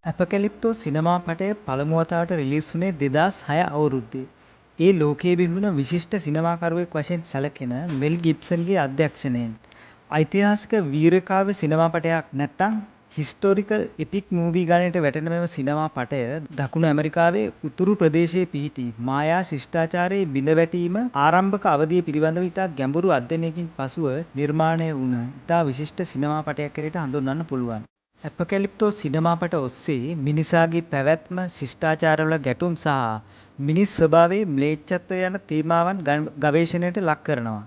ඇපකැලිප්ටෝ සිනමා පටය පළමු වතාවට රිලීස් වුණේ 2006 අවුරුද්දේ. ඒ ලෝකයේ බිහිවුණ විශිෂ්ට සිනමාකරුවෙක් වශයෙන් සැලකෙන මෙල් ගිබ්සන්ගේ අධ්‍යක්ෂණයෙන් ඓතිහාසික වීරකාව්‍ය සිනමා පටයක් නැත්නම් හිස්ටොරිකල් එපික් මූවී ගණයට වැටෙන මෙම සිනමා පටය දකුණු ඇමරිකාවේ උතුරු ප්‍රදේශයේ පිහිටි මායා ශිෂ්ටාචාරයේ බිඳවැටීම ආරම්භක අවධිය පිළිබඳව ඉතා ගැඹුරු අධ්‍යයනයකින් පසුව නිර්මාණය වුණ ඉතා විශිෂ්ට සිනමා පටයක් හැටියට හඳුන්වන්න පුළුවන්. ඇපකැලිප්ටෝ සිනමාපට ඔස්සේ මිනිසාගේ පැවැත්ම ශිෂ්ටාචාරවල ගැටුම් සහ මිනිස් ස්වභාවයේ ම්ලේච්ඡත්වය යන තේමාවන් ගවේෂණයට ලක් කරනවා.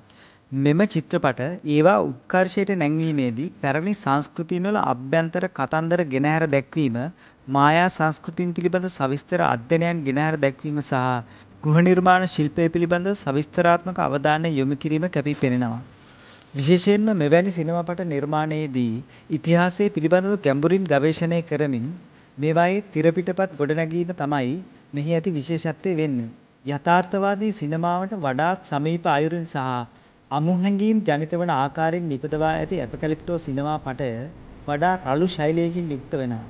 මෙම චිත්‍රපට ඒවා උත්කර්ෂයට නැංවීමේදී පැරණි සංස්කෘතීන්වල අභ්‍යන්තර කතන්දර ගෙනහැර දැක්වීම, මායා සංස්කෘතීන් පිළිබඳ සවිස්තර අධ්‍යයනයන් ගෙනහැර දැක්වීම සහ ගෘහ නිර්මාණ ශිල්පය පිළිබඳ සවිස්තරාත්මක අවධානය යොමු කිරීම කැපී පෙනෙනවා. විශේෂයෙන්ම මෙවැනි සිනමාපට නිර්මාණයේදී ඉතිහාසය පිළිබඳව ගැඹුරින් ගවේෂණය කරමින් මේවායේ තිරපිටපත් ගොඩනැගීම තමයි මෙහි ඇති විශේෂත්වය වෙන්නේ. යථාර්ථවාදී සිනමාවට වඩාත් සමීප අයුරින් සහ අමු හැඟීම් ජනිත වන ආකාරයෙන් නිපදවා ඇති ඇපකැලිප්ටෝ සිනමාපටය වඩා රළු ශෛලියකින් යුක්ත වෙනවා.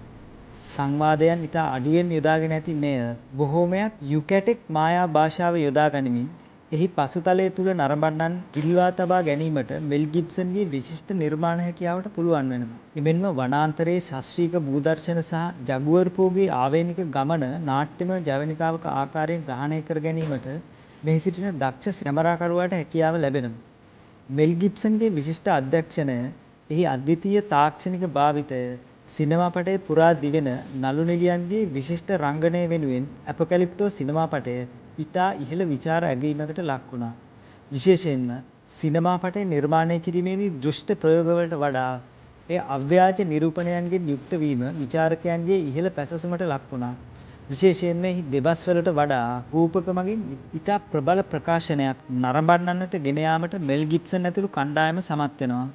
සංවාදයන් ඉතා අඩුවෙන් යොදාගෙන ඇති මෙය බොහෝමයක් යුකැටෙක් මායා භාෂාව යොදා ගනිමින් එහි පසුතලය තුළ නරඹන්නන් ගිල්වා තබා ගැනීමට මෙල් ගිබ්සන්ගේ විශිෂ්ට නිර්මාණ හැකියාවට පුළුවන් වෙනවා. එමෙන්ම වනාන්තරයේ ශාස්ත්‍රීය භූදර්ශන සහ ජගුවර්පෝගේ ආවේනික ගමන නාට්‍යමය ජවනිකාවක ආකාරයෙන් ග්‍රහණය කර ගැනීමට මෙහි සිටින දක්ෂ කැමරාකරුවාට හැකියාව ලැබෙනවා. මෙල් ගිබ්සන්ගේ විශිෂ්ට අධ්‍යක්ෂණය, එහි අද්විතීය තාක්ෂණික භාවිතය, සිනමාපටයේ පුරා දිවෙන නළු නිළියන්ගේ විශිෂ්ට රංගනය වෙනුවෙන් ඇපකැලිප්ටෝ සිනමාපටය ඉතා ඉහළ විචාර ඇගීමකට ලක් වුණා. විශේෂයෙන්ම සිනමාපටය නිර්මාණය කිරීමේදී දෘෂ්ට ප්‍රයෝගවලට වඩා එය අව්‍යාජ නිරූපණයන්ගෙන් යුක්ත වීම විචාරකයන්ගේ ඉහළ පැසසුමට ලක් වුණා. විශේෂයෙන්ම එහි දෙබස්වලට වඩා රූපක මගින් ඉතා ප්‍රබල ප්‍රකාශනයක් නරඹන්නට ගෙන යාමට මෙල් ගිබ්සන් ඇතුළු කණ්ඩායම සමත් වෙනවා.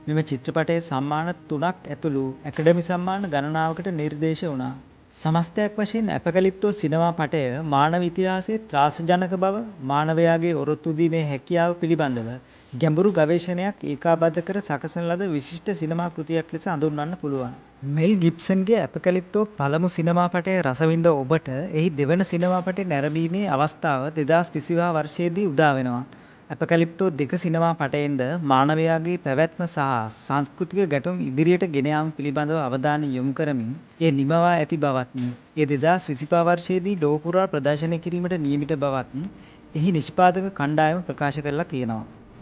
මෙම චිත්‍රපටයේ සම්මාන 3ක් ඇතුළු ඇකඩමි සම්මාන ගණනාවකට නිර්දේශ වුණා. සමස්තයක් වශයෙන් ඇපකැලිප්ටෝ සිනමා පටය මානව ඉතිහාසයේ ත්‍රාසජනක බව, මානවයාගේ ඔරොත්තු දීමේ හැකියාව පිළිබඳව ගැඹුරු ගවේෂණයක් ඒකාබද්ධ කර සකසන ලද විශිෂ්ට සිනමා කෘතියක් ලෙස හඳුන්වන්න පුළුවන්. මෙල් ගිබ්සන්ගේ ඇපකැලිප්ටෝ පළමු සිනමාපටය රසවින්ද ඔබට එහි දෙවන සිනමාපටය නැරඹීමේ අවස්ථාව 2025 වර්ෂයේදී උදා වෙනවා. ඇපකැලිප්ටෝ 2 සිනමා පටයෙන්ද මානවයාගේ පැවැත්ම සහ සංස්කෘතික ගැටුම් ඉදිරියට ගෙන යාම පිළිබඳව අවධානය යොමු කරමින් එය නිමවා ඇති බවත්, එය 2025 වර්ෂයේදී ලොව පුරා ප්‍රදර්ශනය කිරීමට නියමිත බවත් එහි නිෂ්පාදක කණ්ඩායම ප්‍රකාශ කරලා තියෙනවා.